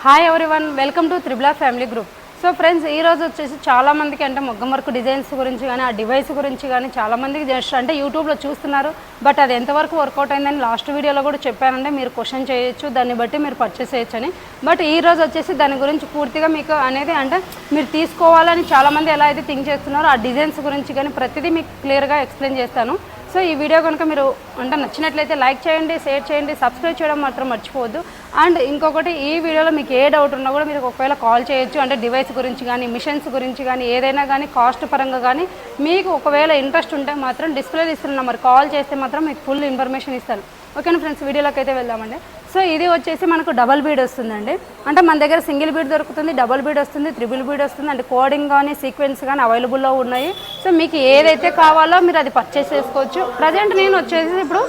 Hi everyone, welcome to triple family group. So friends, ఈ రోజు వచ్చేసి చాలా మందికి అంటే మొగ్గం వర్క్ డిజైన్స్ గురించి కానీ ఆ డివైస్ గురించి కానీ చాలా మందికి జస్ట్ అంటే యూట్యూబ్లో చూస్తున్నారు. బట్ అది ఎంతవరకు వర్కౌట్ అయిందని లాస్ట్ వీడియోలో కూడా చెప్పానంటే మీరు క్వశ్చన్ చేయొచ్చు, దాన్ని బట్టి మీరు పర్చేస్ చేయొచ్చు అని. బట్ ఈ రోజు వచ్చేసి దాని గురించి పూర్తిగా మీకు అనేది అంటే మీరు తీసుకోవాలని చాలామంది ఎలా అయితే థింక్ చేస్తున్నారో ఆ డిజైన్స్ గురించి కానీ ప్రతిదీ మీకు క్లియర్గా ఎక్స్ప్లెయిన్ చేస్తాను. సో ఈ వీడియో కనుక మీరు అంటే నచ్చినట్లయితే లైక్ చేయండి, షేర్ చేయండి, సబ్స్క్రైబ్ చేయడం మాత్రం మర్చిపోవద్దు. అండ్ ఇంకొకటి, ఈ వీడియోలో మీకు ఏ డౌట్ ఉన్నా కూడా మీరు ఒకవేళ కాల్ చేయొచ్చు. అంటే డివైస్ గురించి కానీ మిషన్స్ గురించి కానీ ఏదైనా కానీ కాస్ట్ పరంగా కానీ మీకు ఒకవేళ ఇంట్రెస్ట్ ఉంటే మాత్రం డిస్ప్లే ఇస్తున్న నెంబర్ కాల్ చేస్తే మాత్రం మీకు ఫుల్ ఇన్ఫర్మేషన్ ఇస్తాను. ఓకేనా ఫ్రెండ్స్, వీడియోలోకి అయితే వెళ్దామండి. సో ఇది వచ్చేసి మనకు డబల్ బీడ్ వస్తుందండి. అంటే మన దగ్గర సింగిల్ బీడ్ దొరుకుతుంది, డబల్ బీడ్ వస్తుంది, త్రిబుల్ బీడ్ వస్తుంది. అంటే కోడింగ్ కానీ సీక్వెన్స్ కానీ అవైలబుల్లో ఉన్నాయి. సో మీకు ఏదైతే కావాలో మీరు అది పర్చేస్ చేసుకోవచ్చు. ప్రజెంట్ నేను వచ్చేసి ఇప్పుడు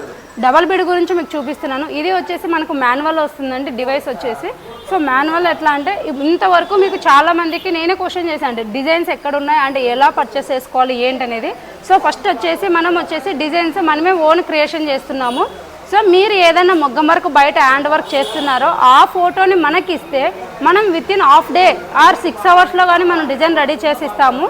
డబల్ బీడ్ గురించి మీకు చూపిస్తున్నాను. ఇది వచ్చేసి మనకు మాన్యువల్ వస్తుందండి డివైస్ వచ్చేసి. సో మాన్యువల్ ఎట్లా అంటే ఇంతవరకు మీకు చాలామందికి నేనే క్వశ్చన్ చేశాను అంటే డిజైన్స్ ఎక్కడ ఉన్నాయి అంటే ఎలా పర్చేస్ చేసుకోవాలి ఏంటనేది. సో ఫస్ట్ వచ్చేసి మనం వచ్చేసి డిజైన్స్ మనమే ఓన్ క్రియేషన్ చేస్తున్నాము. సో మీరు ఏదైనా మొగ్గం వర్క్ బయట హ్యాండ్ వర్క్ చేస్తున్నారో ఆ ఫోటోని మనకి ఇస్తే మనం వితిన్ హాఫ్ డే ఆర్ 6 అవర్స్లో కానీ మనం డిజైన్ రెడీ చేసి ఇస్తాము.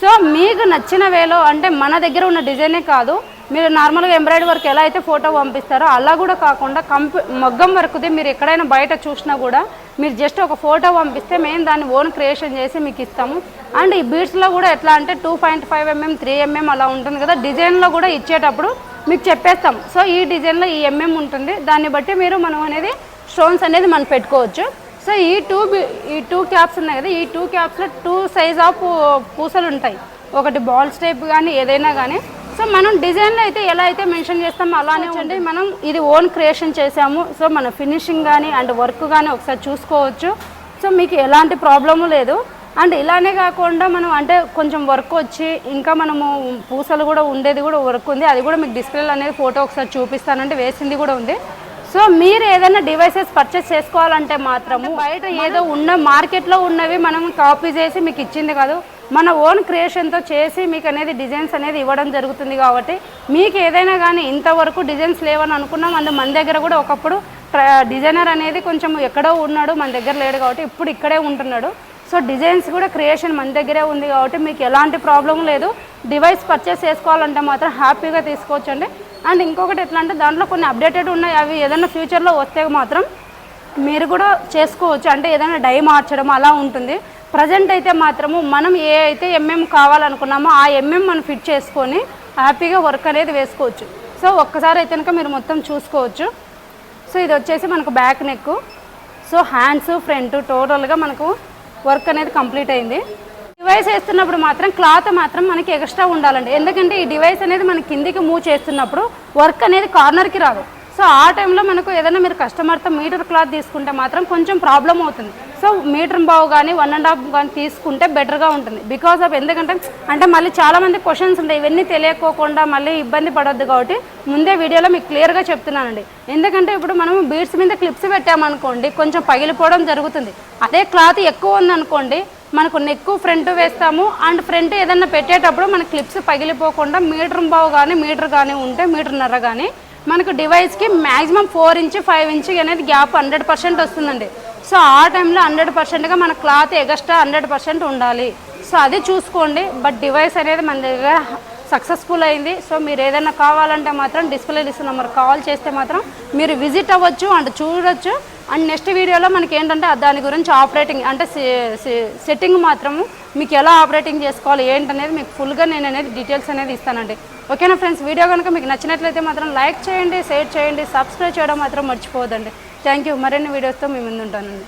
సో మీకు నచ్చిన వేలో అంటే మన దగ్గర ఉన్న డిజైనే కాదు, మీరు నార్మల్గా ఎంబ్రాయిడరీ వర్క్ ఎలా అయితే ఫోటో పంపిస్తారో అలా కూడా కాకుండా మొగ్గం వర్క్ది మీరు ఎక్కడైనా బయట చూసినా కూడా మీరు జస్ట్ ఒక ఫోటో పంపిస్తే మేము దాన్ని ఓన్ క్రియేషన్ చేసి మీకు ఇస్తాము. అండ్ ఈ బీడ్స్లో కూడా ఎట్లా అంటే 2.5 mm 3 mm అలా ఉంటుంది కదా, డిజైన్లో కూడా ఇచ్చేటప్పుడు మీకు చెప్పేస్తాం. సో ఈ డిజైన్లో ఈ ఎంఎం ఉంటుంది, దాన్ని బట్టి మీరు మనం అనేది స్టోన్స్ అనేది మనం పెట్టుకోవచ్చు. సో ఈ టూ క్యాప్స్ ఉన్నాయి కదా, ఈ 2 క్యాప్స్లో 2 సైజ్ ఆఫ్ పూసలు ఉంటాయి, ఒకటి బాల్స్ టైప్ కానీ ఏదైనా కానీ. సో మనం డిజైన్లో అయితే ఎలా అయితే మెన్షన్ చేస్తామో అలానే ఉంటుంది. మనం ఇది ఓన్ క్రియేషన్ చేసాము. సో మన ఫినిషింగ్ కానీ అండ్ వర్క్ కానీ ఒకసారి చూసుకోవచ్చు. సో మీకు ఎలాంటి ప్రాబ్లము లేదు. అండ్ ఇలానే కాకుండా మనం అంటే కొంచెం వర్క్ వచ్చి ఇంకా మనము పూసలు కూడా ఉండేది కూడా వర్క్ ఉంది, అది కూడా మీకు డిస్ప్లేలో అనేది ఫోటో ఒకసారి చూపిస్తానంటే వేసింది కూడా ఉంది. సో మీరు ఏదైనా డివైసెస్ పర్చేస్ చేసుకోవాలంటే మాత్రము బయట ఏదో ఉన్న మార్కెట్లో ఉన్నవి మనం కాపీ చేసి మీకు ఇచ్చింది కాదు, మన ఓన్ క్రియేషన్తో చేసి మీకు అనేది డిజైన్స్ అనేది ఇవ్వడం జరుగుతుంది. కాబట్టి మీకు ఏదైనా కానీ ఇంతవరకు డిజైన్స్ లేవని అనుకున్నాం. అందు మన దగ్గర కూడా ఒకప్పుడు డిజైనర్ అనేది కొంచెం ఎక్కడో ఉన్నాడు, మన దగ్గర లేడు కాబట్టి ఇప్పుడు ఇక్కడే ఉంటున్నాడు. సో డిజైన్స్ కూడా క్రియేషన్ మన దగ్గరే ఉంది కాబట్టి మీకు ఎలాంటి ప్రాబ్లం లేదు. డివైస్ పర్చేస్ చేసుకోవాలంటే మాత్రం హ్యాపీగా తీసుకోవచ్చండి. అండ్ ఇంకొకటి ఎట్లా అంటే దాంట్లో కొన్ని అప్డేటెడ్ ఉన్నాయి, అవి ఏదైనా ఫ్యూచర్లో వస్తే మాత్రం మీరు కూడా చేసుకోవచ్చు. అంటే ఏదైనా డై మార్చడం అలా ఉంటుంది. ప్రజెంట్ అయితే మాత్రము మనం ఏ అయితే ఎంఎం కావాలనుకున్నామో ఆ ఎంఎం మనం ఫిట్ చేసుకొని హ్యాపీగా వర్క్ అనేది వేసుకోవచ్చు. సో ఒక్కసారి అయితే కనుక మీరు మొత్తం చూసుకోవచ్చు. సో ఇది వచ్చేసి మనకు back neck, so hands front టోటల్గా మనకు వర్క్ అనేది కంప్లీట్ అయింది. డివైస్ వేస్తున్నప్పుడు మాత్రం క్లాత్ మాత్రం మనకి ఎక్స్ట్రా ఉండాలండి. ఎందుకంటే ఈ డివైస్ అనేది మన కిందికి మూవ్ చేస్తున్నప్పుడు వర్క్ అనేది కార్నర్కి రాదు. సో ఆ టైంలో మనకు ఏదైనా మీరు కస్టమర్తో మీటర్ క్లాత్ తీసుకుంటే మాత్రం కొంచెం ప్రాబ్లం అవుతుంది. సో మీటర్ బావు కానీ 1.5 కానీ తీసుకుంటే బెటర్గా ఉంటుంది. బికాస్ ఆఫ్ ఎందుకంటే అంటే మళ్ళీ చాలామంది క్వశ్చన్స్ ఉంటాయి, ఇవన్నీ తెలియకోకుండా మళ్ళీ ఇబ్బంది పడొద్దు కాబట్టి ముందే వీడియోలో మీకు క్లియర్గా చెప్తున్నానండి. ఎందుకంటే ఇప్పుడు మనం బీడ్స్ మీద క్లిప్స్ పెట్టామనుకోండి కొంచెం పగిలిపోవడం జరుగుతుంది. అదే క్లాత్ ఎక్కువ ఉందనుకోండి మనకు నెక్ ఫ్రంట్ వేస్తాము అండ్ ఫ్రంట్ ఏదన్నా పెట్టేటప్పుడు మన క్లిప్స్ పగిలిపోకుండా మీటర్ బావు కానీ మీటర్ కానీ ఉంటే మీటర్న్నర కానీ మనకు డివైస్కి మ్యాక్సిమం 4 ఇంచ్ 5 ఇంచ్ అనేది గ్యాప్ 100% వస్తుందండి. సో ఆ టైంలో 100%గా మన క్లాత్ ఎగస్ట్రా 100% ఉండాలి. సో అది చూసుకోండి. బట్ డివైస్ అనేది మన దగ్గర సక్సెస్ఫుల్ అయింది. సో మీరు ఏదైనా కావాలంటే మాత్రం డిస్ప్లే ఇస్తున్న నెంబర్ కాల్ చేస్తే మాత్రం మీరు విజిట్ అవ్వచ్చు అండ్ చూడొచ్చు. అండ్ నెక్స్ట్ వీడియోలో మనకి ఏంటంటే దాని గురించి ఆపరేటింగ్ అంటే సెట్టింగ్ మాత్రము మీకు ఎలా ఆపరేటింగ్ చేసుకోవాలి ఏంటనేది మీకు ఫుల్గా నేను అనేది డీటెయిల్స్ అనేది ఇస్తానండి. ఓకేనా ఫ్రెండ్స్, వీడియో కనుక మీకు నచ్చినట్లయితే మాత్రం లైక్ చేయండి, షేర్ చేయండి, సబ్స్క్రైబ్ చేయడం మాత్రం మర్చిపోవద్దండి. Thank you. మరిన్ని వీడియోస్తో మీ ముందు ఉంటానండి.